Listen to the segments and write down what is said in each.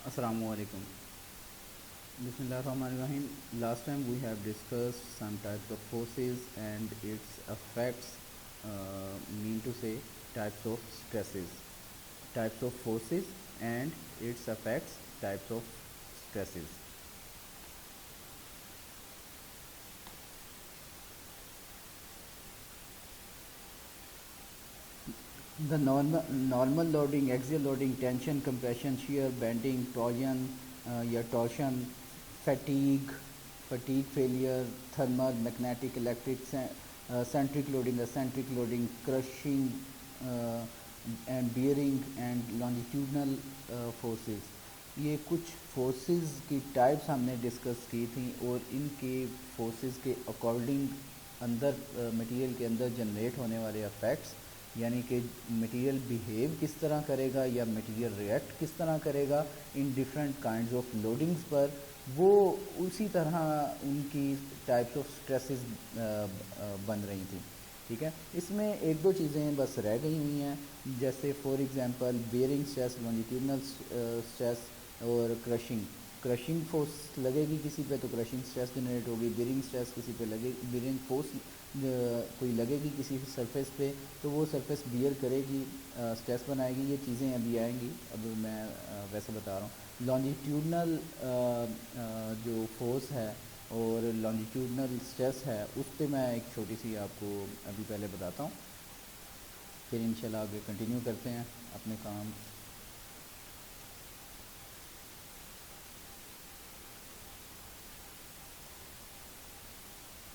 Assalamualaikum. Bismillahirrahmanirrahim. Last time we have discussed some types of forces and its effects, mean to say types of stresses, types of forces and its effects, types of stresses. The normal loading, axial loading, tension, compression, shear, bending, torsion, torsion, fatigue, fatigue failure, thermal, magnetic, electric, centric loading, eccentric loading, crushing, and bearing and longitudinal forces. ये कुछ forces की types हमने discuss की थी और इनके forces के according अंदर मटेरियल के अंदर जनरेट होने वाले इफेक्ट्स, यानी कि मटेरियल बिहेव किस तरह करेगा या मटेरियल रिएक्ट किस तरह करेगा in different kinds of loadings पर, वो उसी तरह उनकी टाइप्स ऑफ स्ट्रेसेस बन रही थी। ठीक है, इसमें एक दो चीज़ें बस रह गई हुई हैं, जैसे for example bearing stress, longitudinal stress और क्रशिंग फोर्स लगेगी किसी पे तो क्रशिंग स्ट्रेस जनरेट होगी, बेयरिंग स्ट्रेस किसी पे लगे, बेयरिंग फोर्स कोई लगेगी किसी सरफेस पे तो वो सरफेस बियर करेगी, स्ट्रेस बनाएगी। ये चीज़ें अभी आएंगी, अब मैं वैसे बता रहा हूँ। लॉन्जिट्यूडनल जो फोर्स है और लॉन्जिट्यूडनल स्ट्रेस है उस पर मैं एक छोटी सी आपको अभी पहले बताता हूँ, फिर इंशाल्लाह आगे कंटिन्यू करते हैं अपने काम।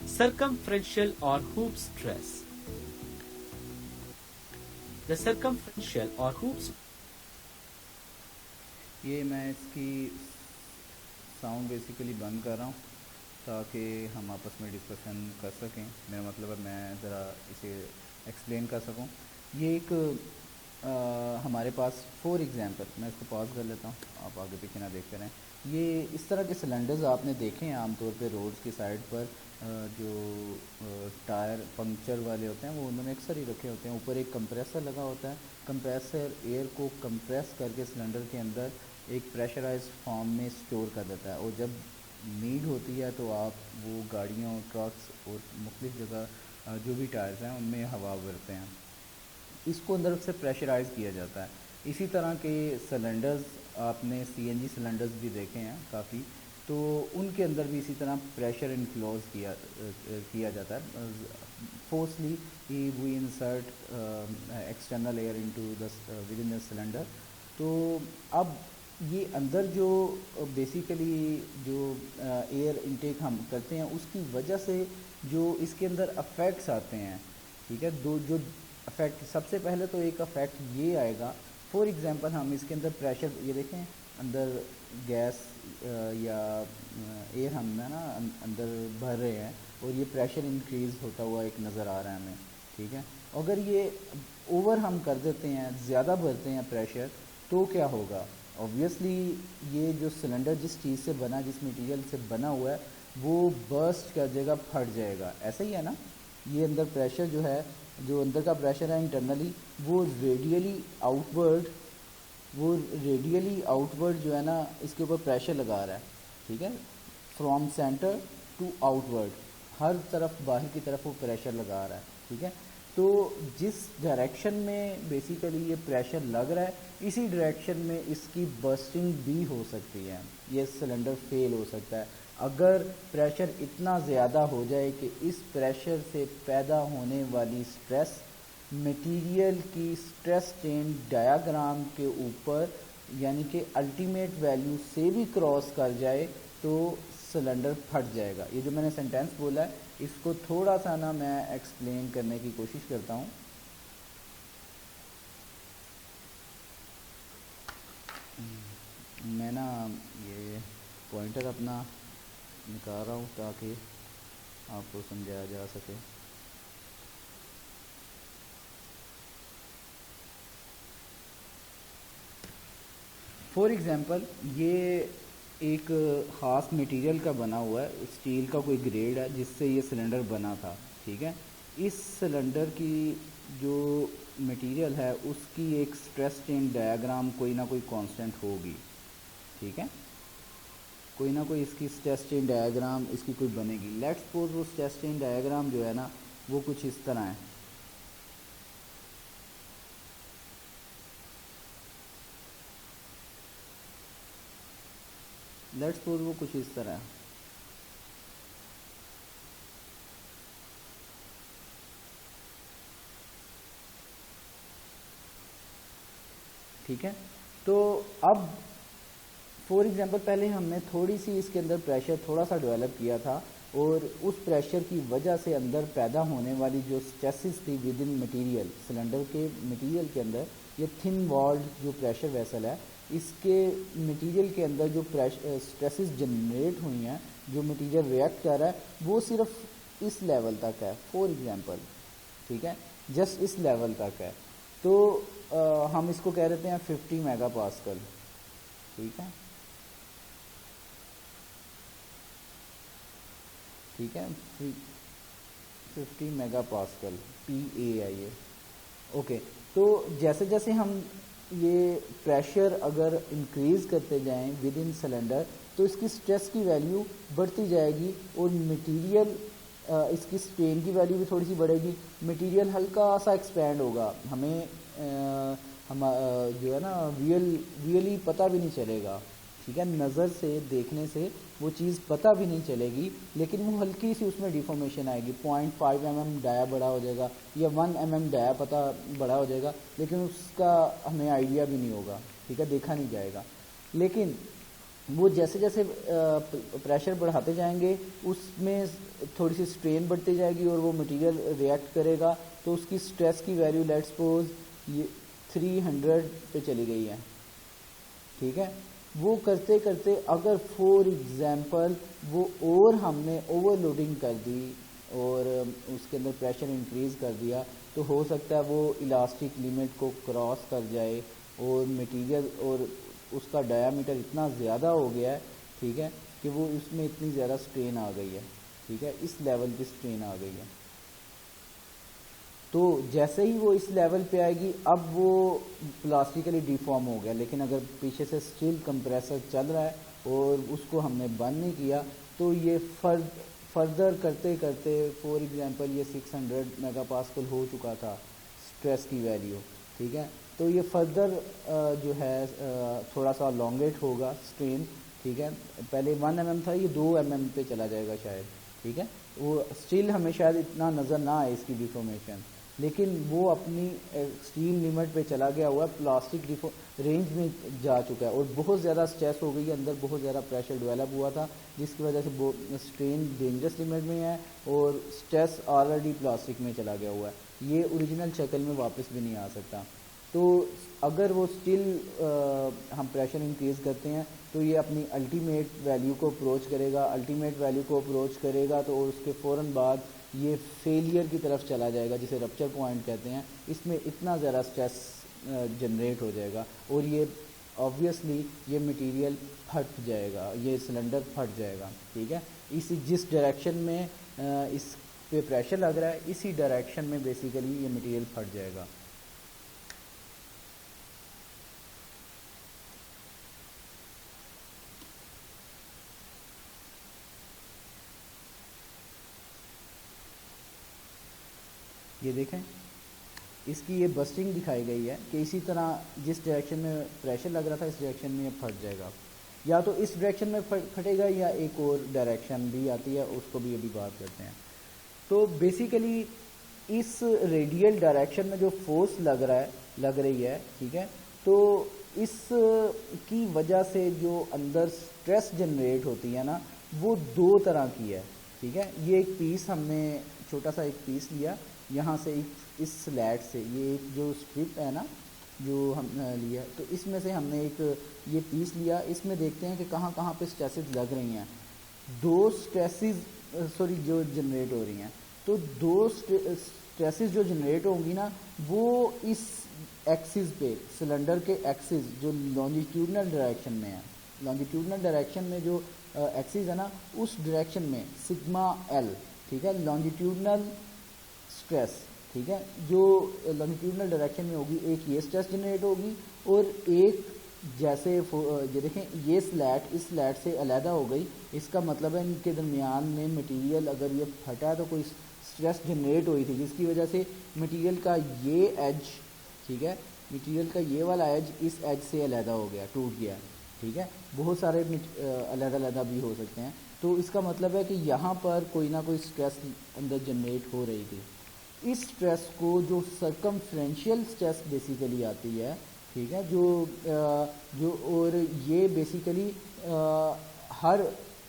Circumferential or hoop stress. The circumferential or hoop ये मैं इसकी साउंड बेसिकली बंद कर रहा हूँ ताकि हम आपस में डिस्कशन कर सकें। मेरा मतलब है मैं ज़रा इसे एक्सप्लेन कर सकूँ। ये एक हमारे पास फॉर एग्ज़ाम्पल, मैं इसको पॉज कर लेता हूँ, आप आगे पीछे ना देखते रहें। ये इस तरह के सिलेंडर्स आपने देखे हैं आमतौर पे रोड्स की साइड पर, जो टायर पंक्चर वाले होते हैं वो उन्होंने अक्सर ही रखे होते हैं। ऊपर एक कंप्रेसर लगा होता है, कंप्रेसर एयर को कंप्रेस करके सिलेंडर के अंदर एक प्रेशराइज्ड फॉर्म में स्टोर कर देता है, और जब नीड होती है तो आप वो गाड़ियों, ट्रक्स और मुख्तलिफ़ जगह जो भी टायर्स हैं उनमें हवा भरते हैं, इसको अंदर से प्रेशराइज़ किया जाता है। इसी तरह के सिलेंडर्स आपने सीएनजी सिलेंडर्स भी देखे हैं काफ़ी, तो उनके अंदर भी इसी तरह प्रेशर इनक्लोज किया जाता है। Forcibly we insert external air into the within the cylinder. तो अब ये अंदर जो बेसिकली जो एयर इनटेक हम करते हैं उसकी वजह से जो इसके अंदर अफेक्ट्स आते हैं, ठीक है, दो जो अफेक्ट, सबसे पहले तो एक अफेक्ट ये आएगा, फॉर एग्जांपल हम इसके अंदर प्रेशर, ये देखें अंदर गैस या एयर हम ना अंदर भर रहे हैं और ये प्रेशर इंक्रीज़ होता हुआ एक नज़र आ रहा है हमें। ठीक है, अगर ये ओवर हम कर देते हैं, ज़्यादा भरते हैं प्रेशर, तो क्या होगा? ऑब्वियसली ये जो सिलेंडर जिस चीज़ से बना, जिस मटेरियल से बना हुआ है, वो बर्स्ट कर जाएगा, फट जाएगा। ऐसा ही है ना, ये अंदर प्रेशर जो है, जो अंदर का प्रेशर है इंटरनली, वो रेडियली आउटवर्ड जो है ना, इसके ऊपर प्रेशर लगा रहा है। ठीक है, फ्रॉम सेंटर टू आउटवर्ड, हर तरफ बाहर की तरफ वो प्रेशर लगा रहा है। ठीक है, तो जिस डायरेक्शन में बेसिकली ये प्रेशर लग रहा है, इसी डायरेक्शन में इसकी बर्स्टिंग भी हो सकती है, ये सिलेंडर फेल हो सकता है। अगर प्रेशर इतना ज़्यादा हो जाए कि इस प्रेशर से पैदा होने वाली स्ट्रेस मटेरियल की स्ट्रेस स्ट्रेन डायग्राम के ऊपर, यानी कि अल्टीमेट वैल्यू से भी क्रॉस कर जाए, तो सिलेंडर फट जाएगा। ये जो मैंने सेंटेंस बोला है, इसको थोड़ा सा ना मैं एक्सप्लेन करने की कोशिश करता हूँ। मैं ना ये पॉइंटर अपना निकाल रहा हूँ ताकि आपको समझाया जा सके। फॉर एग्ज़ाम्पल ये एक ख़ास मटेरियल का बना हुआ है, स्टील का कोई ग्रेड है जिससे ये सिलेंडर बना था। ठीक है, इस सिलेंडर की जो मटेरियल है उसकी एक स्ट्रेस स्ट्रेन डायग्राम कोई ना कोई कांस्टेंट होगी। ठीक है, कोई ना कोई इसकी स्ट्रेस चेन डायग्राम इसकी कोई बनेगी। लेट्स सपोज वो स्ट्रेस चेन डायग्राम जो है ना वो कुछ इस तरह है। लेट्स सपोज वो कुछ इस तरह है। ठीक है, तो अब फॉर एग्जांपल पहले हमने थोड़ी सी इसके अंदर प्रेशर थोड़ा सा डेवलप किया था, और उस प्रेशर की वजह से अंदर पैदा होने वाली जो स्ट्रेसेस थी विद इन मटीरियल, सिलेंडर के मटीरियल के अंदर, ये थिन वॉल्ड जो प्रेशर वेसल है इसके मटीरियल के अंदर जो स्ट्रेसेस जनरेट हुई हैं, जो मटीरियल रिएक्ट कर रहा है वो सिर्फ इस लेवल तक है फॉर एग्जांपल। ठीक है, जस्ट इस लेवल तक है। तो हम इसको कह देते हैं 50 मेगा पास्कल। ठीक है, ठीक है, 50 मेगा पास्कल PA है ये। ओके, तो जैसे जैसे हम ये प्रेशर अगर इंक्रीज करते जाएं विद इन सिलेंडर तो इसकी स्ट्रेस की वैल्यू बढ़ती जाएगी, और मटेरियल इसकी स्ट्रेन की वैल्यू भी थोड़ी सी बढ़ेगी, मटेरियल हल्का सा एक्सपैंड होगा। हमें हम जो है ना रियली पता भी नहीं चलेगा। ठीक है, नज़र से देखने से वो चीज़ पता भी नहीं चलेगी, लेकिन वो हल्की सी उसमें डिफॉर्मेशन आएगी। 0.5 mm डाया बड़ा हो जाएगा या 1 mm डाया पता बड़ा हो जाएगा, लेकिन उसका हमें आइडिया भी नहीं होगा। ठीक है, देखा नहीं जाएगा। लेकिन वो जैसे जैसे प्रेशर बढ़ाते जाएंगे उसमें थोड़ी सी स्ट्रेन बढ़ती जाएगी और वो मटेरियल रिएक्ट करेगा, तो उसकी स्ट्रेस की वैल्यू लेट्स सपोज ये 300 पे चली गई है। ठीक है, वो करते करते अगर फॉर एग्जांपल वो और हमने ओवरलोडिंग कर दी और उसके अंदर प्रेशर इंक्रीज कर दिया, तो हो सकता है वो इलास्टिक लिमिट को क्रॉस कर जाए और मटेरियल और उसका डायामीटर इतना ज़्यादा हो गया है। ठीक है, कि वो उसमें इतनी ज़्यादा स्ट्रेन आ गई है। ठीक है, इस लेवल की स्ट्रेन आ गई है। तो जैसे ही वो इस लेवल पे आएगी अब वो प्लास्टिकली डिफॉर्म हो गया, लेकिन अगर पीछे से स्टील कंप्रेसर चल रहा है और उसको हमने बंद नहीं किया तो ये फर्दर करते करते फॉर एग्जांपल ये 600 मेगापास्कल हो चुका था स्ट्रेस की वैल्यू। ठीक है, तो ये फर्दर जो है थोड़ा सा लॉन्गेट होगा स्ट्रेन। ठीक है, पहले 1 mm था, ये 2 mm पे चला जाएगा शायद। ठीक है, वो स्टील हमें शायद इतना नज़र ना आए इसकी डिफॉर्मेशन, लेकिन वो अपनी एक्सट्रीम लिमिट पे चला गया हुआ है, प्लास्टिक रेंज में जा चुका है और बहुत ज़्यादा स्ट्रेस हो गई है, अंदर बहुत ज़्यादा प्रेशर डेवलप हुआ था, जिसकी वजह से स्ट्रेन डेंजरस लिमिट में है और स्ट्रेस ऑलरेडी प्लास्टिक में चला गया हुआ है। ये ओरिजिनल शक्ल में वापस भी नहीं आ सकता। तो अगर वो स्टिल हम प्रेशर इंक्रीज़ करते हैं तो ये अपनी अल्टीमेट वैल्यू को अप्रोच करेगा। अल्टीमेट वैल्यू को अप्रोच करेगा तो उसके फ़ौरन बाद ये फेलियर की तरफ चला जाएगा, जिसे रप्चर पॉइंट कहते हैं। इसमें इतना ज़्यादा स्ट्रेस जनरेट हो जाएगा और ये ऑब्वियसली ये मटेरियल फट जाएगा, ये सिलेंडर फट जाएगा। ठीक है, इसी जिस डायरेक्शन में इस पे प्रेशर लग रहा है इसी डायरेक्शन में बेसिकली ये मटेरियल फट जाएगा। ये देखें, इसकी ये बस्टिंग दिखाई गई है कि इसी तरह जिस डायरेक्शन में प्रेशर लग रहा था इस डायरेक्शन में ये फट जाएगा, या तो इस डायरेक्शन में फटेगा या एक और डायरेक्शन भी आती है, उसको भी अभी बात करते हैं। तो बेसिकली इस रेडियल डायरेक्शन में जो फोर्स लग रही है, ठीक है, तो इस की वजह से जो अंदर स्ट्रेस जनरेट होती है ना वो दो तरह की है। ठीक है, ये एक पीस हमने छोटा सा एक पीस लिया यहाँ से, इस स्लैट से, ये एक जो स्ट्रिप है ना जो हम लिया, तो इसमें से हमने एक ये पीस लिया। इसमें देखते हैं कि कहाँ कहाँ पे स्ट्रेसेस लग रही हैं। दो स्ट्रेसेस जो जनरेट हो रही हैं, तो दो स्ट्रेसेस जो जनरेट होंगी ना वो इस एक्सिस पे, सिलेंडर के एक्सिस जो लॉन्जिट्यूडनल डायरेक्शन में है, लॉन्जिट्यूडनल डायरेक्शन में जो एक्सिस है ना उस डायरेक्शन में सिग्मा एल, ठीक है, लॉन्जिट्यूडनल स्ट्रेस, ठीक है, जो लॉन्जिट्यूडनल डायरेक्शन में होगी, एक ये स्ट्रेस जनरेट होगी और एक जैसे ये देखें, ये स्लैट इस स्लैट से अलहदा हो गई, इसका मतलब है इनके दरमियान में मटेरियल अगर ये फटा है तो कोई स्ट्रेस जनरेट हुई थी, जिसकी वजह से मटेरियल का ये एज, ठीक है, मटेरियल का ये वाला एज इस एज से अलहदा हो गया, टूट गया, ठीक है। बहुत सारे अलहदा अलहदा भी हो सकते हैं। तो इसका मतलब है कि यहाँ पर कोई ना कोई स्ट्रेस अंदर जनरेट हो रही थी। इस स्ट्रेस को जो सर्कमफ्रेंशियल स्ट्रेस बेसिकली आती है, ठीक है, जो और ये बेसिकली हर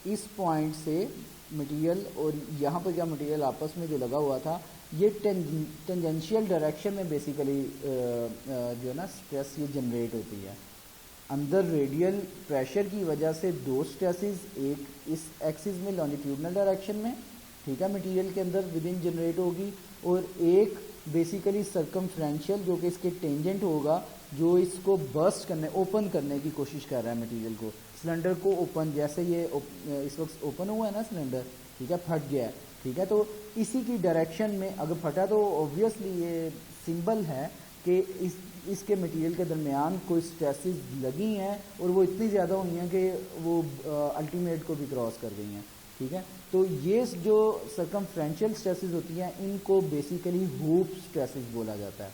इस पॉइंट से मटेरियल और यहाँ पर क्या मटेरियल आपस में जो लगा हुआ था, ये टेंजेंशियल डायरेक्शन में बेसिकली जो है ना स्ट्रेस ये जनरेट होती है। अंदर रेडियल प्रेशर की वजह से दो स्ट्रेसेस, एक इस एक्सिस में लॉन्जिट्यूडनल डायरेक्शन में, ठीक है, मटेरियल के अंदर विद इन जनरेट होगी, और एक बेसिकली सर्कमफ्रेंशियल जो कि इसके टेंजेंट होगा, जो इसको बर्स्ट करने, ओपन करने की कोशिश कर रहा है मटेरियल को, सिलेंडर को ओपन, जैसे ये इस वक्त ओपन हुआ है ना सिलेंडर, ठीक है, फट गया है, ठीक है। तो इसी की डायरेक्शन में अगर फटा तो ऑब्वियसली ये सिंबल है कि इसके मटेरियल के दरमियान कोई स्ट्रेसेस लगी हैं और वो इतनी ज़्यादा हुई हैं कि वो अल्टीमेट को भी क्रॉस कर गई हैं, ठीक है। तो ये जो सर्कमफ्रेंशियल स्ट्रेसेस होती हैं इनको बेसिकली हूप स्ट्रेसेस बोला जाता है,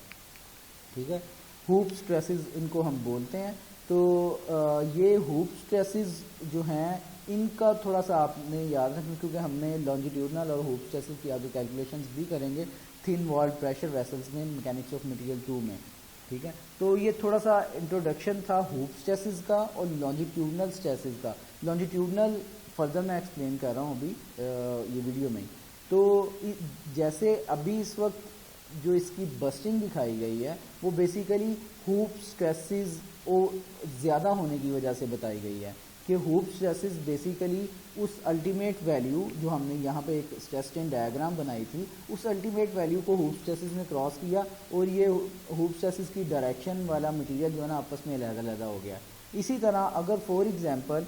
ठीक है, हूप स्ट्रेसेस इनको हम बोलते हैं। तो ये हूप स्ट्रेसेस जो हैं इनका थोड़ा सा आपने याद रखना, क्योंकि हमने लॉन्जिट्यूडनल और हूप स्ट्रेसेस की आगे कैलकुलेशंस भी करेंगे थिन वॉल्ड प्रेशर वेसल्स में मैकेनिक्स ऑफ मटेरियल 2 में, ठीक है। तो ये थोड़ा सा इंट्रोडक्शन था हूप स्ट्रेसेस का और लॉन्जिट्यूडनल स्ट्रेसेस का। लॉन्जिट्यूडनल फर्दर मैं एक्सप्लेन कर रहा हूँ अभी ये वीडियो में। तो जैसे अभी इस वक्त जो इसकी बस्टिंग दिखाई गई है वो बेसिकली हूप स्ट्रेसेस ज़्यादा होने की वजह से बताई गई है कि हूप स्ट्रेसेस बेसिकली उस अल्टीमेट वैल्यू जो हमने यहाँ पे एक स्ट्रेस स्ट्रेन डायग्राम बनाई थी, उस अल्टीमेट वैल्यू को हूप स्ट्रेसेस ने क्रॉस किया और ये हूप स्ट्रेसेस की डायरेक्शन वाला मटेरियल जो है ना आपस में अलग-अलग हो गया। इसी तरह अगर फॉर एग्जांपल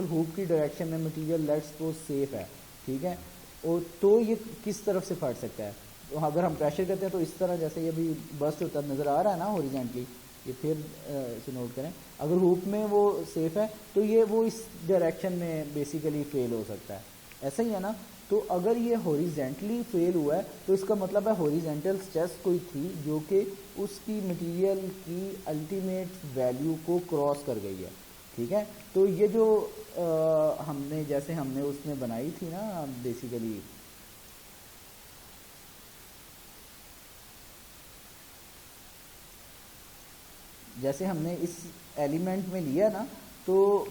हूप की डायरेक्शन में मटेरियल लेट्स सपोज सेफ है, ठीक है, और तो ये किस तरफ से फट सकता है, तो अगर हम प्रेशर करते हैं तो इस तरह, जैसे ये भी बस्ट होता नज़र आ रहा है ना हॉरिजॉन्टली, ये फिर इसे नोट करें, अगर हुप में वो सेफ है तो ये वो इस डायरेक्शन में बेसिकली फेल हो सकता है, ऐसा ही है ना। तो अगर ये हॉरिजेंटली फेल हुआ है तो इसका मतलब है हॉरिजेंटल स्ट्रेस कोई थी जो कि उसकी मटेरियल की अल्टीमेट वैल्यू को क्रॉस कर गई है, ठीक है। तो ये जो हमने उसमें बनाई थी ना बेसिकली, जैसे हमने इस एलिमेंट में लिया ना, तो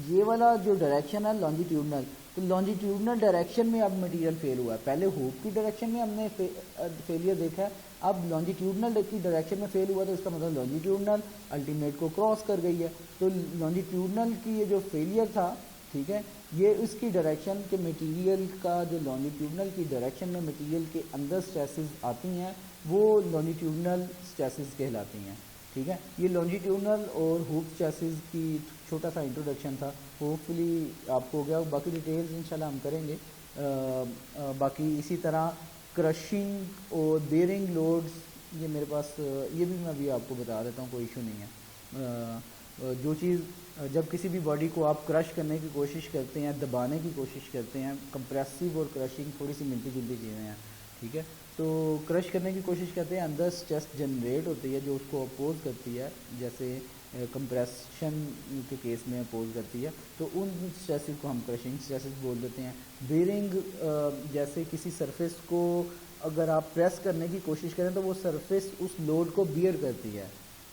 ये वाला जो डायरेक्शन है लॉन्जिट्यूडनल, तो लॉन्जिट्यूडनल डायरेक्शन में अब मटेरियल फेल हुआ है। पहले हुप की डायरेक्शन में हमने फेलियर देखा है, अब लॉन्जिट्यूडनल की डायरेक्शन में फेल हुआ तो इसका मतलब लॉन्जिट्यूडनल अल्टीमेट को क्रॉस कर गई है। तो लॉन्जिट्यूडनल की ये जो फेलियर था, ठीक है, ये उसकी डायरेक्शन के मटेरियल का जो लॉन्जिट्यूडनल की डायरेक्शन में मटेरियल के अंदर स्ट्रेसेस आती हैं वो लॉन्जिट्यूडनल स्ट्रेसेस कहलाती हैं, ठीक है। ये लॉन्जिट्यूडनल और हुप स्ट्रेसेस की छोटा सा इंट्रोडक्शन था, होपफुली आपको हो गया। बाकी डिटेल्स इंशाल्लाह हम करेंगे। बाकी इसी तरह क्रशिंग और बेयरिंग लोड्स, ये मेरे पास ये भी मैं अभी आपको बता देता हूँ, कोई इशू नहीं है। जो चीज़ जब किसी भी बॉडी को आप क्रश करने की कोशिश करते हैं, दबाने की कोशिश करते हैं, कंप्रेसिव और क्रशिंग थोड़ी सी मिलती जुलती चीज़ें हैं, ठीक है। तो क्रश करने की कोशिश करते हैं, अंदर स्ट्रेस जनरेट होती है जो उसको अपोज करती है, जैसे कंप्रेशन के केस में अपोज करती है, तो उन स्ट्रेसेस को हम क्रशिंग स्ट्रेसेस बोल देते हैं। बेयरिंग, जैसे किसी सरफेस को अगर आप प्रेस करने की कोशिश करें तो वो सरफेस उस लोड को बियर करती है,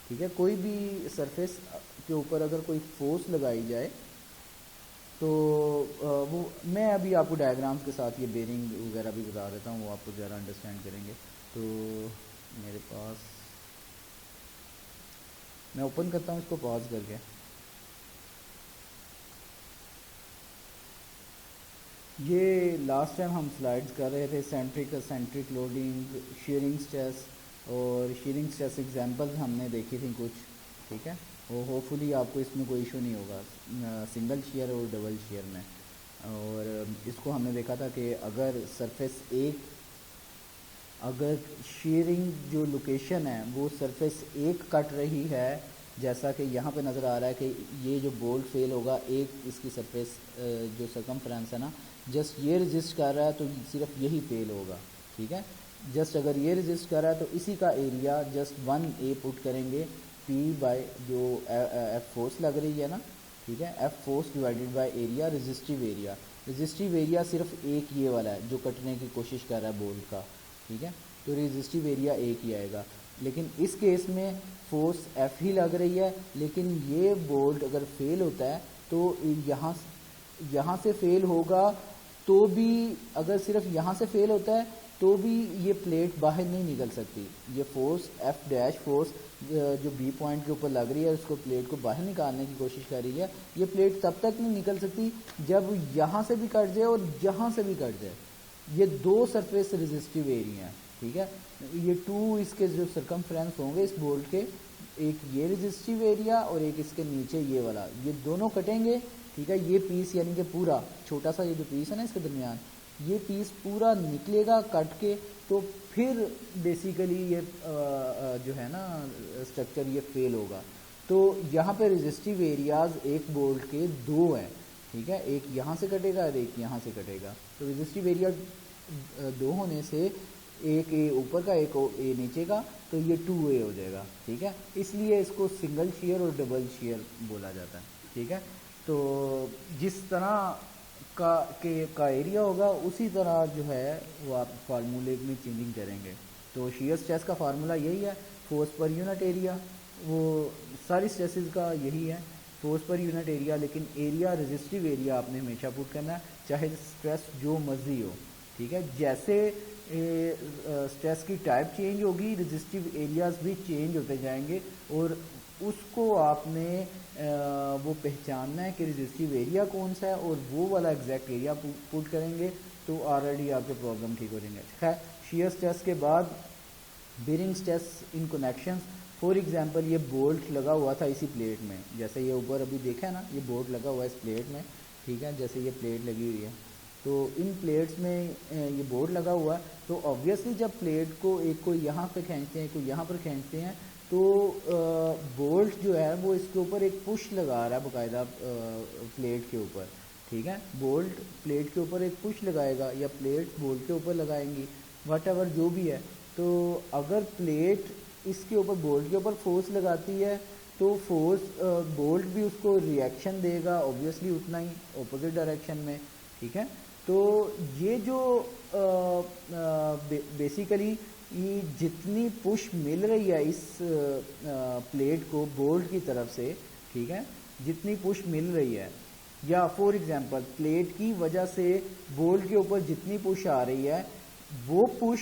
ठीक है। कोई भी सरफेस के ऊपर अगर कोई फोर्स लगाई जाए तो वो मैं अभी आपको डायग्राम्स के साथ ये बेयरिंग वगैरह भी बता देता हूँ, वो आपको ज़रा अंडरस्टैंड करेंगे। तो मेरे पास, मैं ओपन करता हूँ इसको पॉज करके। ये लास्ट टाइम हम स्लाइड्स कर रहे थे, सेंट्रिक लोडिंग, शीयरिंग स्ट्रेस और शीयरिंग स्ट्रेस एग्जांपल्स हमने देखी थी कुछ, ठीक है। वो होपफुली आपको इसमें कोई इशू नहीं होगा सिंगल शेयर और डबल शेयर में। और इसको हमने देखा था कि अगर सरफेस एक अगर शेयरिंग जो लोकेशन है वो सरफेस एक कट रही है, जैसा कि यहाँ पे नज़र आ रहा है कि ये जो बोल्ट फेल होगा एक इसकी सरफेस जो सरकमफ्रेंस है ना, जस्ट ये रजिस्ट कर रहा है तो सिर्फ यही फेल होगा, ठीक है। जस्ट अगर ये रजिस्ट कर रहा है तो इसी का एरिया जस्ट 1a पुट करेंगे, P बाय जो एफ फोर्स लग रही है ना, ठीक है, F force divided by area, resistive area सिर्फ एक ये वाला है जो कटने की कोशिश कर रहा है बोल्ट का, ठीक है, तो रजिस्टिव एरिया एक ही आएगा। लेकिन इस केस में फोर्स एफ ही लग रही है, लेकिन ये बोल्ट अगर फेल होता है तो यहाँ से फेल होगा, तो भी अगर सिर्फ यहाँ से फेल होता है तो भी ये प्लेट बाहर नहीं निकल सकती। ये फोर्स एफ डैश फोर्स जो बी पॉइंट के ऊपर लग रही है उसको प्लेट को बाहर निकालने की कोशिश कर रही है, ये प्लेट तब तक नहीं निकल सकती जब यहाँ से भी कट जाए और यहाँ से भी कट जाए। ये दो सरफेस रेजिस्टिव एरिया हैं, ठीक है। ये टू इसके जो सरकमफ्रेंस होंगे इस बोल्ट के, एक ये रेजिस्टिव एरिया और एक इसके नीचे ये वाला, ये दोनों कटेंगे, ठीक है। ये पीस यानी कि पूरा छोटा सा ये जो पीस है ना इसके दरमियान, ये पीस पूरा निकलेगा कट के, तो फिर बेसिकली ये जो है ना स्ट्रक्चर ये फेल होगा। तो यहाँ पे रेजिस्टिव एरियाज एक बोल्ट के दो हैं, ठीक है, एक यहाँ से कटेगा और एक यहाँ से कटेगा। तो रेजिस्टिव एरिया दो होने से एक ए ऊपर का एक ए नीचे का, तो ये 2a हो जाएगा, ठीक है। इसलिए इसको सिंगल शेयर और डबल शेयर बोला जाता है, ठीक है। तो जिस तरह का एरिया होगा उसी तरह जो है वो आप फार्मूले में चेंजिंग करेंगे। तो शेयर स्ट्रेस का फार्मूला यही है, फोर्स पर यूनिट एरिया, वो सारी स्ट्रेसेस का यही है, फोर्स पर यूनिट एरिया, लेकिन एरिया रेजिस्टिव एरिया आपने हमेशा पुट करना है, चाहे स्ट्रेस जो मर्जी हो, ठीक है। जैसे स्ट्रेस की टाइप चेंज होगी, रेजिस्टिव एरियाज भी चेंज होते जाएंगे, और उसको आपने वो पहचानना है कि रेजिस्टिव एरिया कौन सा है और वो वाला एग्जैक्ट एरिया पुट करेंगे तो ऑलरेडी आपके प्रॉब्लम ठीक हो जाएंगे। खैर, शियर स्ट्रेस के बाद bearing stress in connections, for example ये बोल्ट लगा हुआ था इसी प्लेट में, जैसे ये ऊपर अभी देखा है ना, ये बोल्ट लगा हुआ है इस प्लेट में, ठीक है, जैसे ये प्लेट लगी हुई है, तो इन प्लेट्स में ये बोर्ड लगा हुआ है, तो ऑब्वियसली जब प्लेट को एक को यहाँ पे खींचते हैं, एक को यहाँ पर खींचते हैं, तो बोल्ट जो है वो इसके ऊपर एक पुश लगा रहा है बाकायदा प्लेट के ऊपर, ठीक है। बोल्ट प्लेट के ऊपर एक पुश लगाएगा या प्लेट बोल्ट के ऊपर लगाएंगी, वट एवर जो भी है। तो अगर प्लेट इसके ऊपर बोल्ट के ऊपर फोर्स लगाती है तो फोर्स बोल्ट भी उसको रिएक्शन देगा ऑब्वियसली उतना ही ऑपोजिट डायरेक्शन में, ठीक है। तो ये जो बेसिकली ये जितनी पुश मिल रही है इस प्लेट को बोल्ट की तरफ से, ठीक है, जितनी पुश मिल रही है, या फॉर एग्जांपल प्लेट की वजह से बोल्ट के ऊपर जितनी पुश आ रही है, वो पुश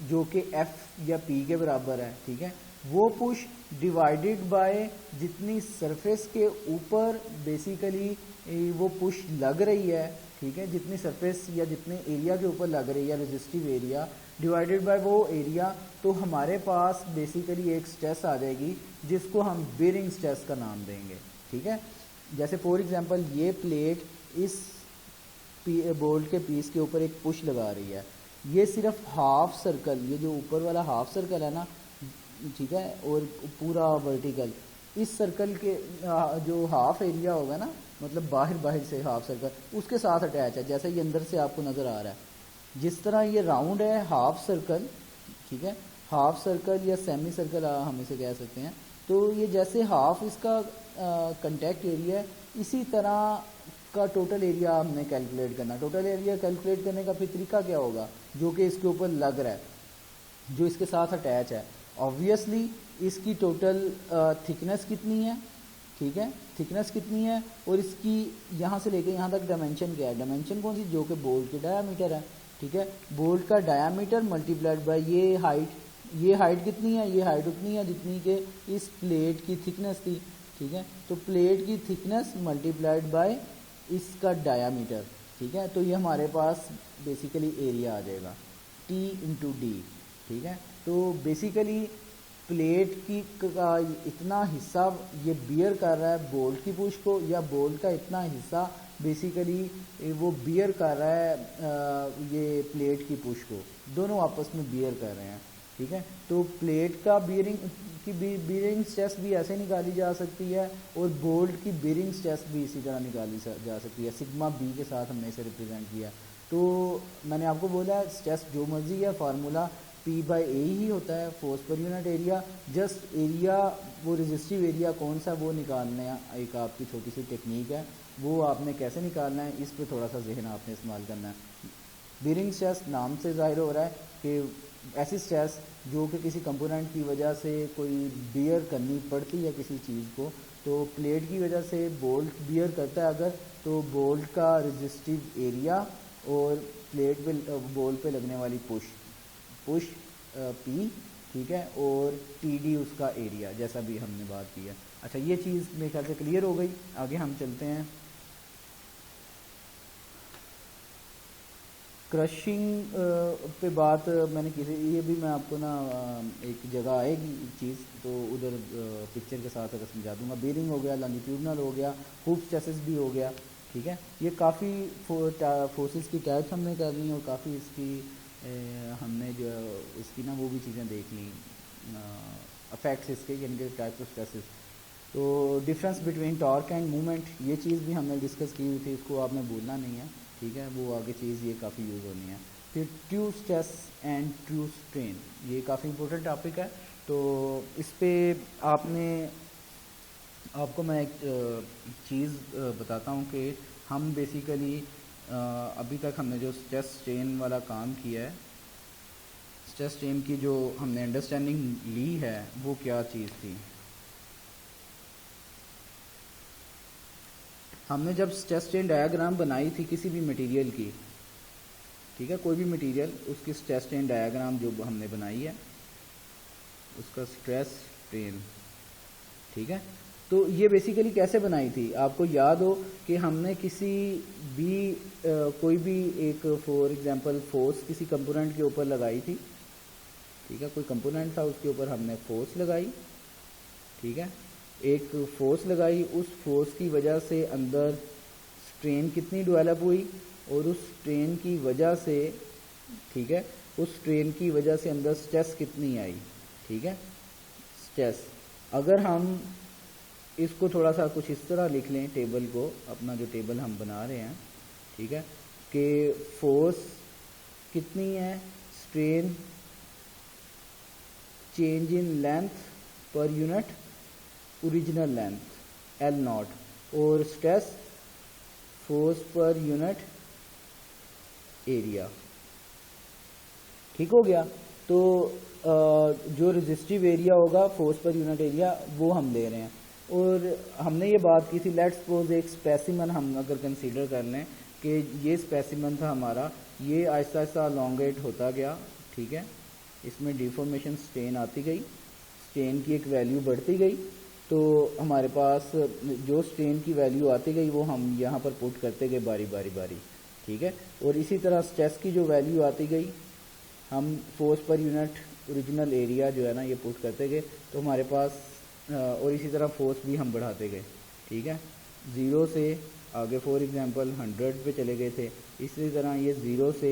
जो कि F या P के बराबर है, ठीक है, वो पुश डिवाइडेड बाय जितनी सरफेस के ऊपर बेसिकली वो पुश लग रही है, ठीक है, जितनी सरफेस या जितने एरिया के ऊपर लग रही है रेजिस्टिव एरिया डिवाइडेड बाय वो एरिया, तो हमारे पास बेसिकली एक स्ट्रेस आ जाएगी जिसको हम बेरिंग स्ट्रेस का नाम देंगे, ठीक है। जैसे फॉर एग्जांपल ये प्लेट इस बोल्ट के पीस के ऊपर एक पुश लगा रही है, ये सिर्फ हाफ सर्कल, ये जो ऊपर वाला हाफ सर्कल है ना, ठीक है, और पूरा वर्टिकल, इस सर्कल के जो हाफ एरिया होगा ना, मतलब बाहर से हाफ सर्कल उसके साथ अटैच है, जैसे ये अंदर से आपको नज़र आ रहा है। जिस तरह ये राउंड है हाफ सर्कल, ठीक है, हाफ सर्कल या सेमी सर्कल हम इसे कह सकते हैं, तो ये जैसे हाफ इसका कंटेक्ट एरिया है, इसी तरह का टोटल एरिया हमने कैलकुलेट करना। टोटल एरिया कैलकुलेट करने का फिर तरीका क्या होगा, जो कि इसके ऊपर लग रहा है, जो इसके साथ अटैच है, ऑब्वियसली इसकी टोटल थिकनेस कितनी है, ठीक है, थिकनेस कितनी है, और इसकी यहाँ से लेके यहाँ तक डायमेंशन क्या है, डायमेंशन कौन सी, जो कि बोल्ट की डायामीटर है, ठीक है, बोल्ट का डायामीटर मल्टीप्लाइड बाय ये हाइट कितनी है, ये हाइट उतनी है जितनी के इस प्लेट की थिकनेस थी, ठीक है, तो प्लेट की थिकनेस मल्टीप्लाइड बाय इसका डायामीटर, ठीक है, तो ये हमारे पास बेसिकली एरिया आ जाएगा T × D, ठीक है। तो बेसिकली प्लेट की का इतना हिस्सा ये बियर कर रहा है बोल्ट की पुश को, या बोल्ट का इतना हिस्सा बेसिकली वो बियर कर रहा है ये प्लेट की पुश को, दोनों आपस में बियर कर रहे हैं। ठीक है, तो प्लेट का बियरिंग की बियरिंग स्ट्रेस भी ऐसे निकाली जा सकती है, और बोल्ट की बियरिंग स्ट्रेस भी इसी तरह निकाली जा सकती है। सिग्मा बी के साथ हमने इसे रिप्रेजेंट किया। तो मैंने आपको बोला स्ट्रेस जो मर्जी है, फार्मूला P/A ही होता है, force per unit area. Just area, वो रेजिस्टिव एरिया कौन सा वो निकालना है, एक आपकी छोटी सी टेक्निक है, वो आपने कैसे निकालना है, इस पे थोड़ा सा जहन आपने इस्तेमाल करना है। बियरिंग स्ट्रेस नाम से जाहिर हो रहा है कि ऐसी स्ट्रेस जो कि किसी कंपोनेंट की वजह से कोई बियर करनी पड़ती है किसी चीज़ को, तो प्लेट की वजह से बोल्ट बियर करता है अगर, तो बोल्ट का रेजिस्टिव एरिया और प्लेट पे बोल्ट पे लगने वाली पुश P, ठीक है, और TD उसका एरिया, जैसा भी हमने बात की है। अच्छा, ये चीज़ मेरे ख्याल से क्लियर हो गई। आगे हम चलते हैं। क्रशिंग पे बात मैंने की थी, ये भी मैं आपको ना एक जगह आएगी चीज़, तो उधर पिक्चर के साथ अगर समझा दूंगा। बेरिंग हो गया, लॉन्गिट्यूडनल हो गया, हुप स्ट्रेसेस भी हो गया। ठीक है, ये काफ़ी फोर्सेस की टाइप्स हमने कर ली, और काफ़ी इसकी हमने जो इसकी ना वो भी चीज़ें देख ली, अफेक्ट्स इसके, यानी कि टाइप्स ऑफ स्ट्रेसेस। तो difference between torque and movement, ये चीज़ भी हमने डिस्कस की हुई थी, इसको आपने भूलना नहीं है। ठीक है, वो आगे चीज़ ये काफ़ी यूज़ होनी है। फिर true stress and true strain, ये काफ़ी इंपॉर्टेंट टॉपिक है। तो इस पर आपको मैं एक चीज़ बताता हूँ कि हम बेसिकली अभी तक हमने जो स्ट्रेस स्ट्रेन वाला काम किया है, स्ट्रेस स्ट्रेन की जो हमने अंडरस्टैंडिंग ली है, वो क्या चीज़ थी। हमने जब स्ट्रेस स्ट्रेन डायग्राम बनाई थी किसी भी मटेरियल की, ठीक है, कोई भी मटेरियल, उसकी स्ट्रेस स्ट्रेन डायग्राम जो हमने बनाई है, उसका स्ट्रेस स्ट्रेन, ठीक है, तो ये बेसिकली कैसे बनाई थी। आपको याद हो कि हमने किसी भी कोई भी एक फॉर एग्जांपल फोर्स किसी कंपोनेंट के ऊपर लगाई थी। ठीक है, कोई कंपोनेंट था, उसके ऊपर हमने फोर्स लगाई। ठीक है, एक फोर्स लगाई, उस फोर्स की वजह से अंदर स्ट्रेन कितनी डेवलप हुई, और उस स्ट्रेन की वजह से, ठीक है, उस स्ट्रेन की वजह से अंदर स्ट्रेस कितनी आई। ठीक है, स्ट्रेस, अगर हम इसको थोड़ा सा कुछ इस तरह लिख लें टेबल को, अपना जो टेबल हम बना रहे हैं, ठीक है, कि फोर्स कितनी है, strain change in length per unit original length L0, और stress force per unit area. ठीक हो गया। तो जो रेजिस्टिव एरिया होगा फोर्स पर यूनिट एरिया, वो हम ले रहे हैं। और हमने ये बात की थी, लेट्स सपोज एक स्पेसिमन हम अगर कंसीडर कर लें कि ये स्पेसिमन था हमारा, ये आहिस्ता आहिस्ता लॉन्गेट होता गया। ठीक है, इसमें डिफॉर्मेशन स्ट्रेन आती गई, स्ट्रेन की एक वैल्यू बढ़ती गई, तो हमारे पास जो स्ट्रेन की वैल्यू आती गई वो हम यहाँ पर पुट करते गए बारी बारी। ठीक है, और इसी तरह स्ट्रेस की जो वैल्यू आती गई, हम force per unit original area जो है ना ये पुट करते गए, तो हमारे पास और इसी तरह फोर्स भी हम बढ़ाते गए। ठीक है, 0 से आगे फॉर एग्जांपल 100 पे चले गए थे, इसी तरह ये 0 से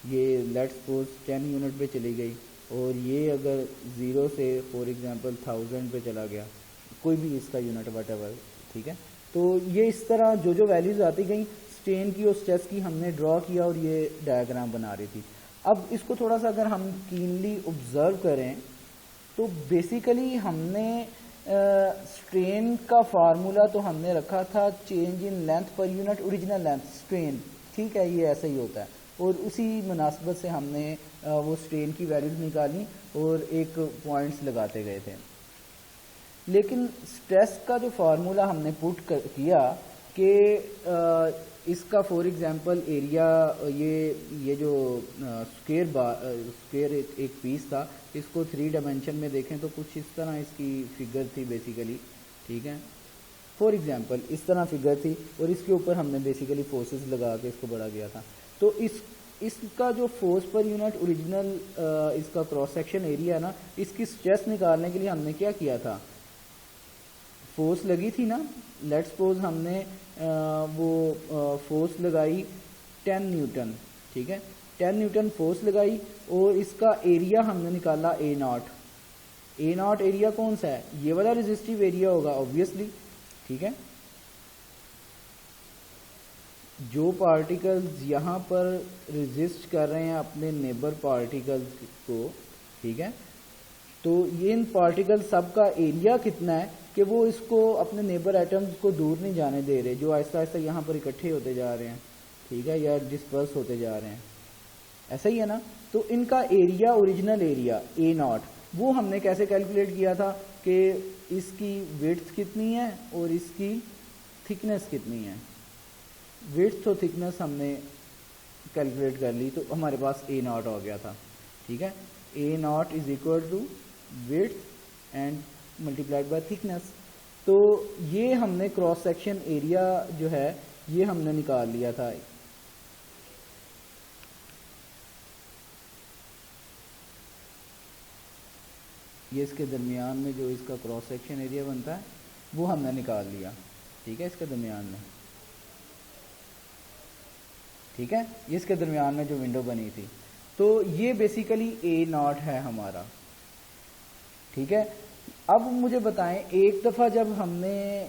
ये लेट्स सपोज 10 यूनिट पे चली गई, और ये अगर 0 से फॉर एग्जांपल 1000 पे चला गया, कोई भी इसका यूनिट वटेवर। ठीक है, तो ये इस तरह जो जो वैल्यूज आती गई स्ट्रेन की और स्ट्रेस की हमने ड्रॉ किया, और ये डायग्राम बना रही थी। अब इसको थोड़ा सा अगर हम कीनली ऑब्जर्व करें, तो बेसिकली हमने स्ट्रेन का फार्मूला तो हमने रखा था change in length per unit original length strain. ठीक है, ये ऐसा ही होता है, और उसी मुनासबत से हमने वो स्ट्रेन की वैल्यूज निकाली और एक पॉइंट्स लगाते गए थे। लेकिन स्ट्रेस का जो फार्मूला हमने पुट किया कि इसका फॉर एग्जांपल एरिया, ये जो स्क्वायर एक पीस था, इसको 3 डायमेंशन में देखें तो कुछ इस तरह इसकी फिगर थी बेसिकली। ठीक है, फॉर एग्जांपल इस तरह फिगर थी, और इसके ऊपर हमने बेसिकली फोर्सेस लगा के इसको बढ़ा गया था। तो इसका जो फोर्स पर यूनिट ओरिजिनल इसका क्रॉस सेक्शन एरिया है ना, इसकी स्ट्रेस निकालने के लिए हमने क्या किया था, फोर्स लगी थी ना, लेट्स सपोज हमने वो फोर्स लगाई 10 न्यूटन, ठीक है, 10 न्यूटन फोर्स लगाई और इसका एरिया हमने निकाला ए नॉट। ए नॉट एरिया कौन सा है, ये वाला रेजिस्टिव एरिया होगा ऑब्वियसली, ठीक है। जो पार्टिकल्स यहाँ पर रेजिस्ट कर रहे हैं अपने नेबर पार्टिकल्स को, ठीक है, तो ये इन पार्टिकल सब का एरिया कितना है कि वो इसको अपने नेबर एटम्स को दूर नहीं जाने दे रहे, जो आहिस्ता आहिस्ता यहाँ पर इकट्ठे होते जा रहे हैं, ठीक है, या डिस्पर्स होते जा रहे हैं, ऐसा ही है ना। तो इनका area, original area A not, वो हमने कैसे कैलकुलेट किया था कि इसकी विड्थ कितनी है और इसकी थिकनेस कितनी है। विड्थ और थिकनेस हमने कैलकुलेट कर ली तो हमारे पास ए नॉट हो गया था, ठीक है। A naught is equal to width and multiplied by thickness. तो ये हमने क्रॉस सेक्शन एरिया जो है ये हमने निकाल लिया था। ये इसके दरमियान में जो इसका क्रॉस सेक्शन एरिया बनता है वो हमने निकाल लिया, ठीक है, इसके दरमियान में, ठीक है, ये इसके दरमियान में जो विंडो बनी थी। तो ये बेसिकली ए नॉट है हमारा, ठीक है। अब मुझे बताएं, एक दफ़ा जब हमने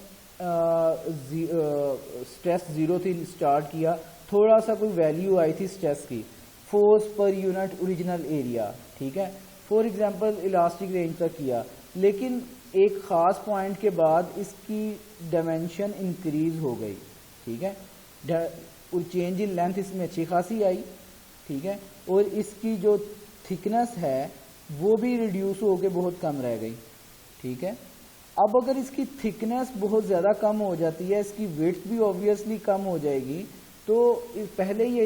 स्ट्रेस ज़ीरो थी स्टार्ट किया, थोड़ा सा कोई वैल्यू आई थी स्ट्रेस की, force per unit original area, ठीक है, फॉर एग्जांपल इलास्टिक रेंज तक किया, लेकिन एक ख़ास पॉइंट के बाद इसकी डायमेंशन इंक्रीज हो गई, ठीक है, और चेंज इन लेंथ इसमें अच्छी खासी आई, ठीक है, और इसकी जो थिकनेस है वो भी रिड्यूस होके बहुत कम रह गई, ठीक है। अब अगर इसकी थिकनेस बहुत ज़्यादा कम हो जाती है, इसकी विड्थ भी ऑब्वियसली कम हो जाएगी, तो पहले ये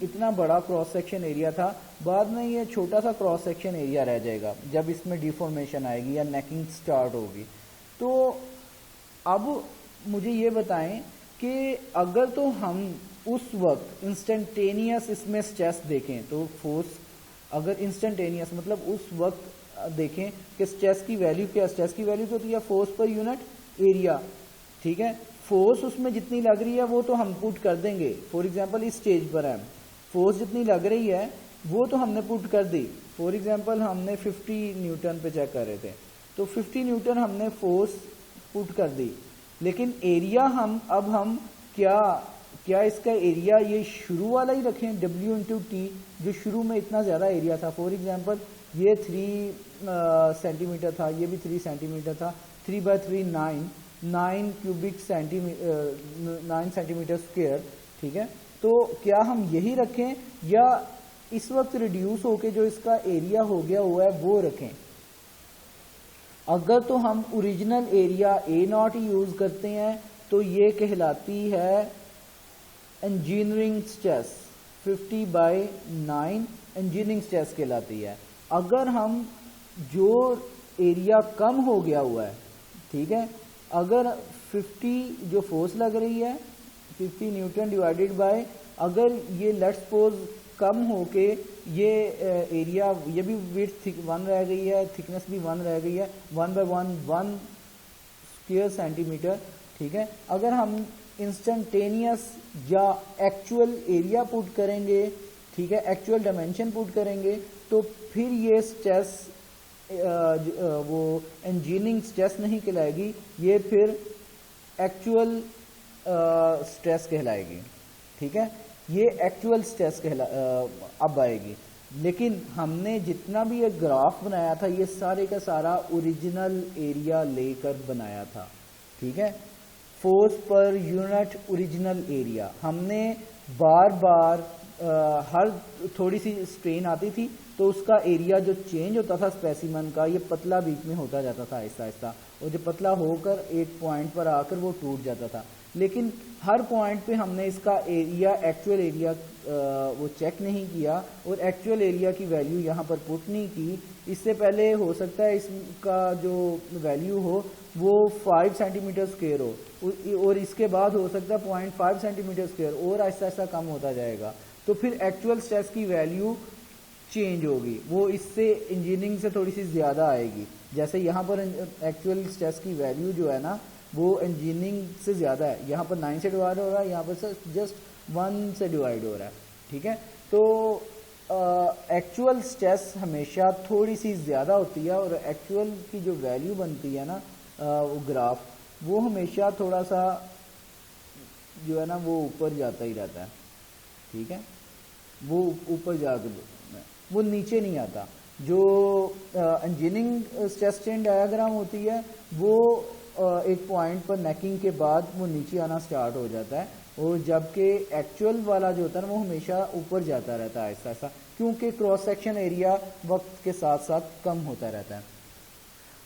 इतना बड़ा क्रॉस सेक्शन एरिया था, बाद में ये छोटा सा क्रॉस सेक्शन एरिया रह जाएगा जब इसमें डिफॉर्मेशन आएगी या नेकिंग स्टार्ट होगी। तो अब मुझे ये बताएं कि अगर तो हम उस वक्त इंस्टेंटेनियस इसमें स्ट्रेस देखें, तो फोर्स अगर इंस्टेंटेनियस मतलब उस वक्त देखें कि स्ट्रेस की वैल्यू क्या, स्ट्रेस की वैल्यू तो होती है फोर्स पर यूनिट एरिया, ठीक है। फोर्स उसमें जितनी लग रही है वो तो हम पुट कर देंगे, फॉर एग्जांपल इस स्टेज पर है, फोर्स जितनी लग रही है वो तो हमने पुट कर दी। फॉर एग्जांपल हमने 50 न्यूटन पे चेक कर रहे थे, तो 50 न्यूटन हमने फोर्स पुट कर दी, लेकिन एरिया हम क्या इसका एरिया ये शुरू वाला ही रखें, W इंटू टी, जो शुरू में इतना ज़्यादा एरिया था। फॉर एग्जांपल ये 3 सेंटीमीटर था, ये भी 3 सेंटीमीटर था, 3 by 3 9 cubic centimetre 9 centimetre square, ठीक है। तो क्या हम यही रखें या इस वक्त रिड्यूस होके जो इसका एरिया हो गया हुआ है वो रखें। अगर तो हम original area A naught use करते हैं तो ये कहलाती है engineering stress, 50 by 9 engineering stress कहलाती है। अगर हम जो एरिया कम हो गया हुआ है, ठीक है, अगर 50 जो फोर्स लग रही है 50 न्यूटन डिवाइडेड बाय, अगर ये लेट्स सपोज कम होके ये एरिया, ये भी विड्थ 1 रह गई है, थिकनेस भी 1 रह गई है, 1 बाय 1 स्क्वायर सेंटीमीटर, ठीक है। अगर हम इंस्टेंटेनियस या एक्चुअल एरिया पुट करेंगे, ठीक है, एक्चुअल डायमेंशन पुट करेंगे, तो फिर ये स्ट्रेस वो इंजीनियरिंग स्ट्रेस नहीं कहलाएगी, ये फिर एक्चुअल स्ट्रेस कहलाएगी, ठीक है, ये एक्चुअल स्ट्रेस अब आएगी। लेकिन हमने जितना भी ये ग्राफ बनाया था ये सारे का सारा ओरिजिनल एरिया लेकर बनाया था, ठीक है। Force per unit original area, हमने बार बार हर थोड़ी सी स्ट्रेन आती थी तो उसका एरिया जो चेंज होता था स्पेसिमन का, ये पतला बीच में होता जाता था आहिस्ता आहिस्ता, और जो पतला होकर एक पॉइंट पर आकर वो टूट जाता था। लेकिन हर पॉइंट पे हमने इसका एरिया, एक्चुअल एरिया वो चेक नहीं किया और एक्चुअल एरिया की वैल्यू यहाँ पर पुट नहीं की। इससे पहले हो सकता है इसका जो वैल्यू हो वो 5 सेंटीमीटर स्क्वायर हो और इसके बाद हो सकता है 0.5 सेंटीमीटर स्क्वायर, और आहिस्ता आहिस्ता कम होता जाएगा। तो तो फिर एक्चुअल स्ट्रेस की वैल्यू चेंज होगी, वो इससे इंजीनियरिंग से थोड़ी सी ज़्यादा आएगी। जैसे यहाँ पर एक्चुअल स्ट्रेस की वैल्यू जो है ना वो इंजीनियरिंग से ज़्यादा है, यहाँ पर 9 से डिवाइड हो रहा है, यहाँ पर जस्ट 1 से डिवाइड हो रहा है, ठीक है। तो एक्चुअल स्ट्रेस हमेशा थोड़ी सी ज़्यादा होती है और एक्चुअल की जो वैल्यू बनती है ना वो ग्राफ, वो हमेशा थोड़ा सा जो है ना वो ऊपर जाता ही रहता है, ठीक है, वो ऊपर जाकर वो नीचे नहीं आता। जो इंजीनियरिंग स्ट्रेस स्ट्रेन डायग्राम होती है वो एक पॉइंट पर नेकिंग के बाद वो नीचे आना स्टार्ट हो जाता है, और जबकि एक्चुअल वाला जो होता है ना वो हमेशा ऊपर जाता रहता है ऐसा ऐसा, क्योंकि क्रॉस सेक्शन एरिया वक्त के साथ साथ कम होता रहता है।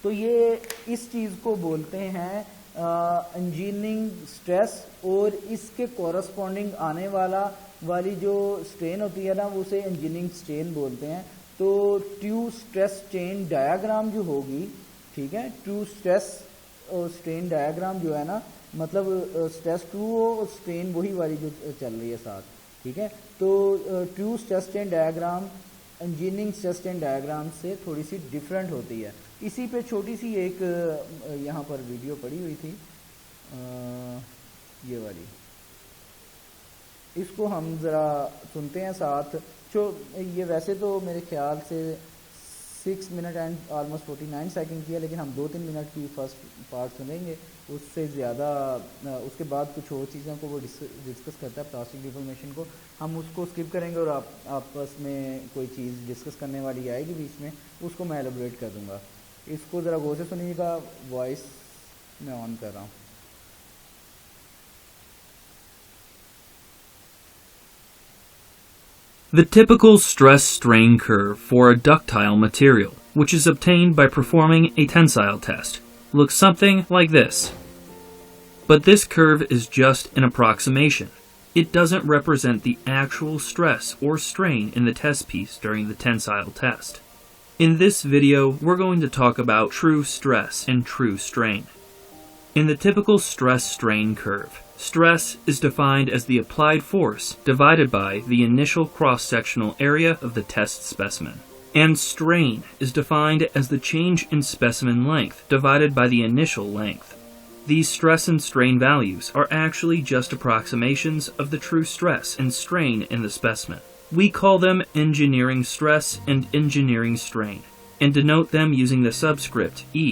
तो ये इस चीज़ को बोलते हैं इंजीनियरिंग स्ट्रेस, और इसके कॉरस्पॉन्डिंग आने वाली जो स्ट्रेन होती है ना वो उसे इंजीनियरिंग स्ट्रेन बोलते हैं। तो ट्रू स्ट्रेस स्ट्रेन डायग्राम जो होगी, ठीक है, ट्रू स्ट्रेस और स्ट्रेन डायग्राम जो है ना, मतलब स्ट्रेस ट्रू हो और स्ट्रेन वही वाली जो चल रही है साथ, ठीक है। तो true stress strain diagram engineering stress strain diagram से थोड़ी सी डिफरेंट होती है। इसी पे छोटी सी एक यहाँ पर वीडियो पड़ी हुई थी, ये वाली, इसको हम ज़रा सुनते हैं साथ। जो ये वैसे तो मेरे ख्याल से 6 मिनट एंड ऑलमोस्ट 49 सेकंड की है, लेकिन हम 2-3 मिनट की फर्स्ट पार्ट सुनेंगे, उससे ज़्यादा उसके बाद कुछ और चीज़ों को वो डिस्कस करता है, प्लास्टिक डिफॉर्मेशन को, हम उसको स्किप करेंगे और आपस में कोई चीज़ डिस्कस करने वाली आएगी बीच में, उसको मैं एलोबरेट कर दूँगा। इसको ज़रा गौर से सुनिएगा, वॉइस मैं ऑन कर रहा हूँ। The typical stress-strain curve for a ductile material, which is obtained by performing a tensile test, looks something like this. But this curve is just an approximation. It doesn't represent the actual stress or strain in the test piece during the tensile test. In this video, we're going to talk about true stress and true strain. In the typical stress-strain curve, stress is defined as the applied force divided by the initial cross-sectional area of the test specimen, and strain is defined as the change in specimen length divided by the initial length. These stress and strain values are actually just approximations of the true stress and strain in the specimen. We call them engineering stress and engineering strain, and denote them using the subscript E.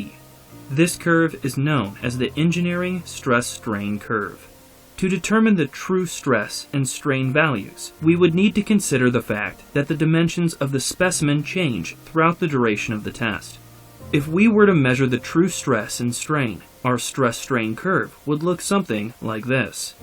This curve is known as the engineering stress-strain curve. To determine the true stress and strain values, we would need to consider the fact that the dimensions of the specimen change throughout the duration of the test. If we were to measure the true stress and strain, our stress-strain curve would look something like this.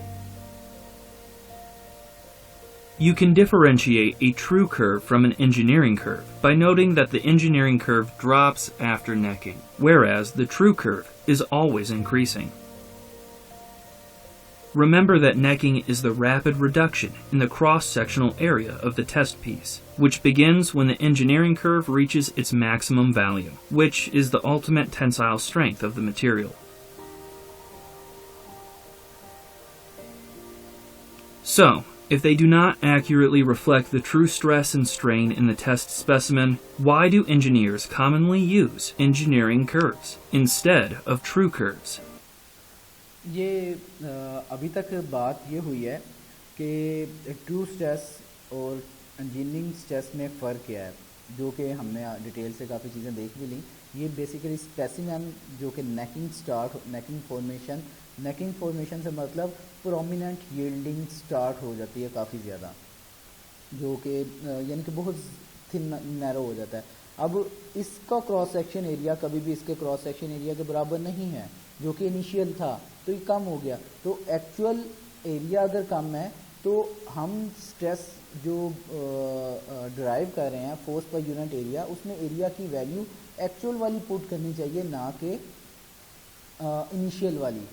You can differentiate a true curve from an engineering curve by noting that the engineering curve drops after necking, whereas the true curve is always increasing. Remember that necking is the rapid reduction in the cross-sectional area of the test piece, which begins when the engineering curve reaches its maximum value, which is the ultimate tensile strength of the material. So, if they do not accurately reflect the true stress and strain in the test specimen, why do engineers commonly use engineering curves instead of true curves? ये अभी तक बात ये हुई है कि true stress और engineering stress में फ़र्क क्या है, जो कि हमने डिटेल से काफ़ी चीज़ें देख भी ली। ये बेसिकली स्पेसिमेन जो कि नेकिंग फॉर्मेशन से मतलब प्रोमिनेंट यील्डिंग स्टार्ट हो जाती है काफ़ी ज़्यादा, जो कि यानी कि बहुत थिन नैरो हो जाता है। अब इसका क्रॉस सेक्शन एरिया कभी भी इसके क्रॉस सेक्शन एरिया के बराबर नहीं है, जो कि इनिशियल था, तो ये कम हो गया। तो एक्चुअल एरिया अगर कम है तो हम स्ट्रेस जो ड्राइव कर रहे हैं फोर्स पर यूनिट एरिया, उसमें एरिया की वैल्यू एक्चुअल वाली पुट करनी चाहिए, ना कि इनिशियल वाली।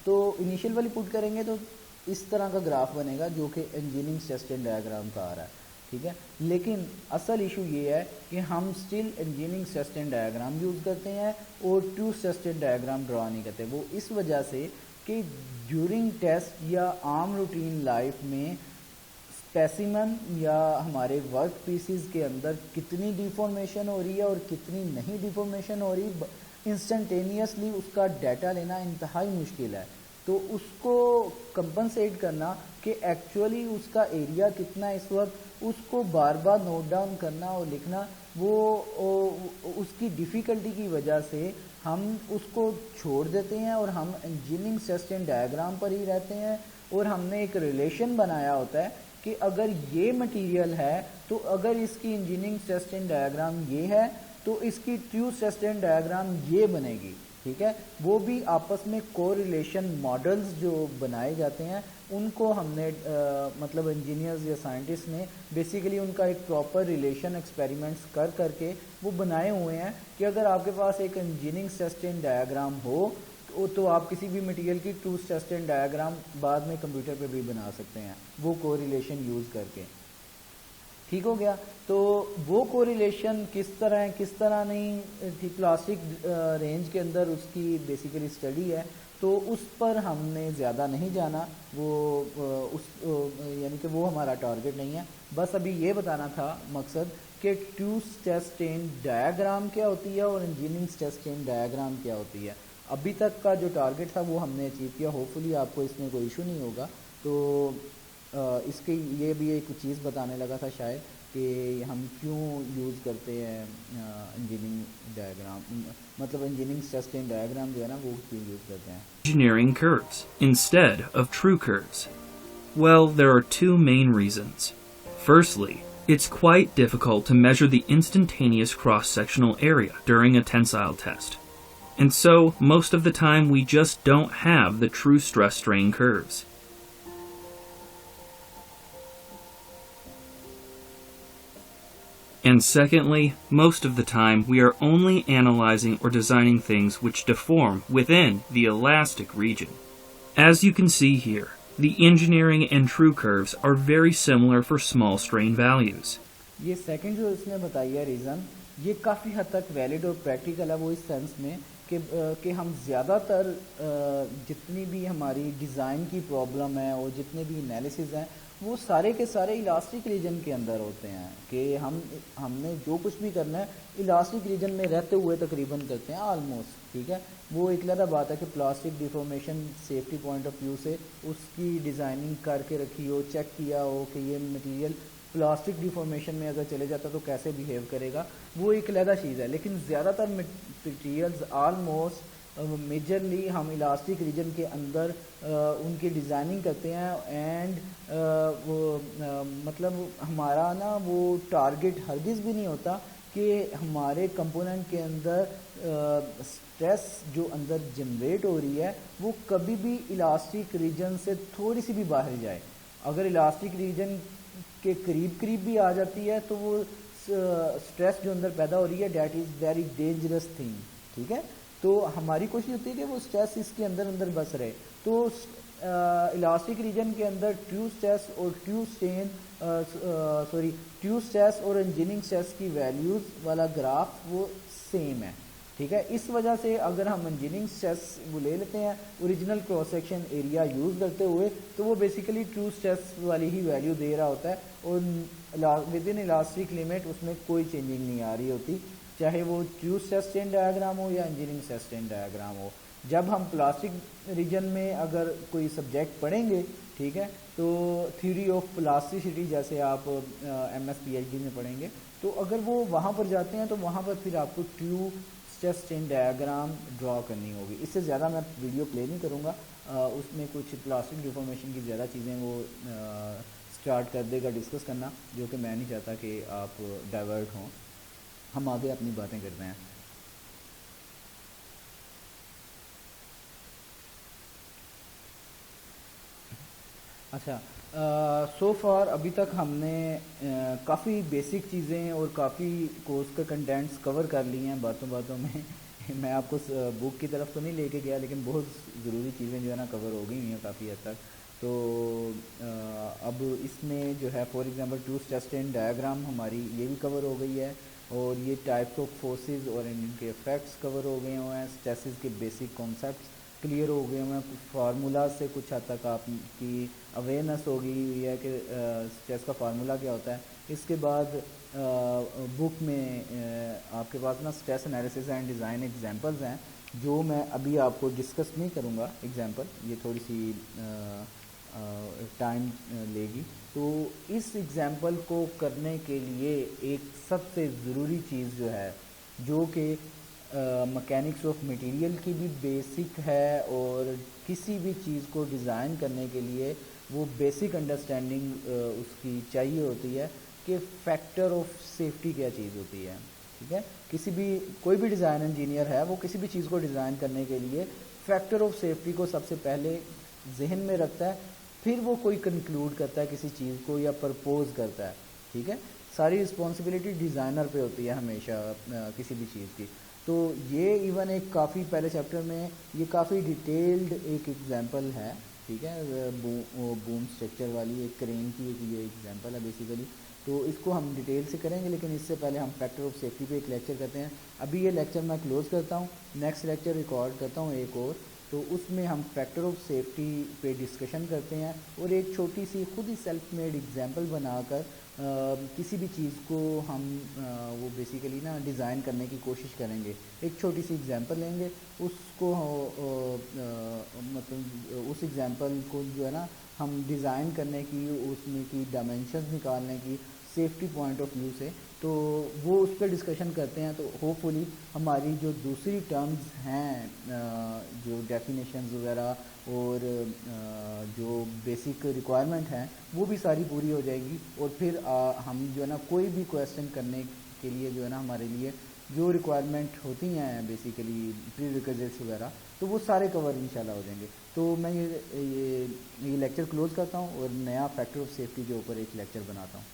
तो इनिशियल वाली पुट करेंगे तो इस तरह का ग्राफ बनेगा जो कि इंजीनियरिंग स्ट्रेस स्ट्रेन डायग्राम का आ रहा है, ठीक है। लेकिन असल इशू ये है कि हम still engineering stress strain diagram use करते हैं और true stress strain diagram draw नहीं करते। वो इस वजह से कि ड्यूरिंग टेस्ट या आम रूटीन लाइफ में स्पेसिमन या हमारे वर्क पीसीज के अंदर कितनी डिफॉर्मेशन हो रही है और कितनी नहीं डिफॉर्मेशन हो रही, इंस्टेंटेनियसली उसका डाटा लेना इंतहाई मुश्किल है। तो उसको कंपनसेट करना कि एक्चुअली उसका एरिया कितना है इस वक्त, उसको बार बार नोट डाउन करना और लिखना, उसकी डिफ़िकल्टी की वजह से हम उसको छोड़ देते हैं और हम इंजीनियरिंग सस्टेन डायग्राम पर ही रहते हैं। और हमने एक रिलेशन बनाया होता है कि अगर ये मटेरियल है तो अगर इसकी इंजीनियरिंग सस्टेन डायग्राम ये है तो इसकी ट्रू सस्टेन डायग्राम ये बनेगी, ठीक है। वो भी आपस में कोरिलेशन मॉडल्स जो बनाए जाते हैं उनको हमने मतलब इंजीनियर्स या साइंटिस्ट ने बेसिकली उनका एक प्रॉपर रिलेशन एक्सपेरिमेंट्स कर करके वो बनाए हुए हैं कि अगर आपके पास एक इंजीनियरिंग सस्टेन डायग्राम हो तो आप किसी भी मटेरियल की ट्रू सस्टेन डायग्राम बाद में कंप्यूटर पे भी बना सकते हैं वो कोरिलेशन यूज़ करके। ठीक हो गया। तो वो कोरिलेशन किस तरह नहीं थी, प्लास्टिक रेंज के अंदर उसकी बेसिकली स्टडी है, तो उस पर हमने ज़्यादा नहीं जाना, यानी कि वो हमारा टारगेट नहीं है। बस अभी ये बताना था मकसद कि ट्रू सस्टेन डायग्राम क्या होती है और इंजीनियरिंग सस्टेन डायग्राम क्या होती है। अभी तक का जो टारगेट था वो हमने अचीव किया, होपफुली आपको इसमें कोई इशू नहीं होगा। तो इसके ये भी एक चीज़ बताने लगा था शायद कि हम क्यों यूज़ करते हैं इंजीनियरिंग डायग्राम, मतलब इंजीनियरिंग सस्टेन डायग्राम जो है ना वो क्यों यूज़ करते हैं। Engineering curves instead of true curves. Well, there are two main reasons. Firstly, it's quite difficult to measure the instantaneous cross-sectional area during a tensile test. And so, most of the time we just don't have the true stress-strain curves. And secondly, most of the time we are only analyzing or designing things which deform within the elastic region. As you can see here, the engineering and true curves are very similar for small strain values. ये second जो इसने बताई है reason, ये काफ़ी हद तक valid और प्रैक्टिकल है वो इस सेंस में कि हम ज़्यादातर जितनी भी हमारी डिज़ाइन की प्रॉब्लम है और जितने भी एनालिसिस हैं वो सारे के सारे इलास्टिक रीजन के अंदर होते हैं कि हमने जो कुछ भी करना है इलास्टिक रीजन में रहते हुए तकरीबन करते हैं ऑलमोस्ट, ठीक है। वो एक अलग बात है कि plastic deformation safety point of view से उसकी डिज़ाइनिंग करके रखी हो, चेक किया हो कि ये मटेरियल प्लास्टिक डिफॉर्मेशन में अगर चले जाता तो कैसे बिहेव करेगा, वो एक अलग चीज़ है। लेकिन ज़्यादातर मटेरियल्स ऑलमोस्ट मेजरली हम इलास्टिक रीजन के अंदर उनकी डिज़ाइनिंग करते हैं एंड मतलब हमारा ना वो टारगेट हरगिज़ भी नहीं होता कि हमारे कंपोनेंट के अंदर स्ट्रेस जो अंदर जनरेट हो रही है वो कभी भी इलास्टिक रीजन से थोड़ी सी भी बाहर जाए। अगर इलास्टिक रीजन के करीब भी आ जाती है तो वो स्ट्रेस जो अंदर पैदा हो रही है that is very dangerous thing, ठीक है। तो हमारी कोशिश होती है कि वो स्ट्रेस इसके अंदर बस रहे। तो इलास्टिक रीजन के अंदर ट्रू स्ट्रेस और ट्रू स्ट्रेस और इंजीनियरिंग स्ट्रेस की वैल्यूज़ वाला ग्राफ वो सेम है, ठीक है। इस वजह से अगर हम इंजीनियरिंग स्ट्रेस वो ले लेते हैं original cross section area use करते हुए तो वो बेसिकली ट्रू स्ट्रेस वाली ही वैल्यू दे रहा होता है और विद इन इलास्टिक लिमिट उसमें कोई चेंजिंग नहीं आ रही होती, चाहे वो ट्रू सस्टेन डायग्राम हो या इंजीनियरिंग सस्टेन डायग्राम हो। जब हम प्लास्टिक रीजन में अगर कोई सब्जेक्ट पढ़ेंगे, ठीक है, तो थ्योरी ऑफ प्लास्टिसिटी जैसे आप MS PhD में पढ़ेंगे, तो अगर वो वहाँ पर जाते हैं तो वहाँ पर फिर आपको ट्रू सस्टेन डायग्राम ड्रॉ करनी होगी। इससे ज़्यादा मैं वीडियो प्ले नहीं करूँगा, उसमें कुछ प्लास्टिक डिफॉर्मेशन की ज़्यादा चीज़ें वो स्टार्ट कर देगा डिस्कस करना, जो कि मैं नहीं चाहता कि आप डाइवर्ट हों। हम आगे अपनी बातें करते हैं। अच्छा, सो फार अभी तक हमने काफ़ी बेसिक चीज़ें और काफ़ी कोर्स के कंटेंट्स कवर कर लिए हैं बातों में। मैं आपको बुक की तरफ तो नहीं लेके गया, लेकिन बहुत ज़रूरी चीज़ें जो है ना कवर हो गई हुई हैं काफ़ी हद तक। तो अब इसमें जो है for example true sustain diagram हमारी ये भी कवर हो गई है और ये टाइप्स ऑफ फोर्सेस और इनके इफेक्ट्स कवर हो गए हुए हैं, स्ट्रेसेस के बेसिक कॉन्सेप्ट्स क्लियर हो गए हैं, फार्मूला से कुछ हद तक आपकी अवेयरनेस होगी या कि स्ट्रेस का फार्मूला क्या होता है। इसके बाद बुक में आपके पास ना stress analysis and design examples हैं जो मैं अभी आपको डिस्कस नहीं करूँगा। एग्जांपल ये थोड़ी सी टाइम लेगी। तो इस एग्जांपल को करने के लिए एक सबसे ज़रूरी चीज़ जो है, जो कि मैकेनिक्स ऑफ मटेरियल की भी बेसिक है और किसी भी चीज़ को डिज़ाइन करने के लिए वो बेसिक अंडरस्टैंडिंग उसकी चाहिए होती है कि फैक्टर ऑफ सेफ्टी क्या चीज़ होती है। ठीक है, कोई भी डिज़ाइन इंजीनियर है वो किसी भी चीज़ को डिज़ाइन करने के लिए फैक्टर ऑफ सेफ्टी को सबसे पहले जहन में रखता है, फिर वो कोई कंक्लूड करता है किसी चीज़ को या प्रपोज करता है। ठीक है, सारी रिस्पॉन्सिबिलिटी डिज़ाइनर पे होती है हमेशा किसी भी चीज़ की। तो ये इवन एक काफ़ी पहले चैप्टर में ये काफ़ी डिटेल्ड एक एग्जांपल है। ठीक है, बूम स्ट्रक्चर वाली एक क्रेन की एक ये एग्जांपल है बेसिकली। तो इसको हम डिटेल से करेंगे, लेकिन इससे पहले हम फैक्टर ऑफ सेफ्टी पे एक लेक्चर करते हैं। अभी ये लेक्चर मैं क्लोज़ करता हूँ, नेक्स्ट लेक्चर रिकॉर्ड करता हूँ एक और, तो उसमें हम फैक्टर ऑफ सेफ्टी पे डिस्कशन करते हैं और एक छोटी सी खुद ही सेल्फ मेड एग्जांपल बनाकर किसी भी चीज़ को हम वो बेसिकली ना डिज़ाइन करने की कोशिश करेंगे। एक छोटी सी एग्जांपल लेंगे, उसको मतलब उस एग्जांपल को जो है ना हम डिज़ाइन करने की, उसमें की डायमेंशंस निकालने की सेफ्टी पॉइंट ऑफ व्यू से, तो वो उस पर डिस्कशन करते हैं। तो होपफुली हमारी जो दूसरी टर्म्स हैं, जो डेफिनेशंस वगैरह और जो बेसिक रिक्वायरमेंट हैं वो भी सारी पूरी हो जाएगी। और फिर हम जो है ना कोई भी क्वेश्चन करने के लिए जो है ना हमारे लिए जो रिक्वायरमेंट होती हैं बेसिकली प्रीरिक्विजिट्स वगैरह, तो वो सारे कवर इंशाल्लाह हो जाएंगे। तो मैं ये लेक्चर क्लोज़ करता हूँ और नया फैक्टर ऑफ सेफ्टी के ऊपर एक लेक्चर बनाता हूँ।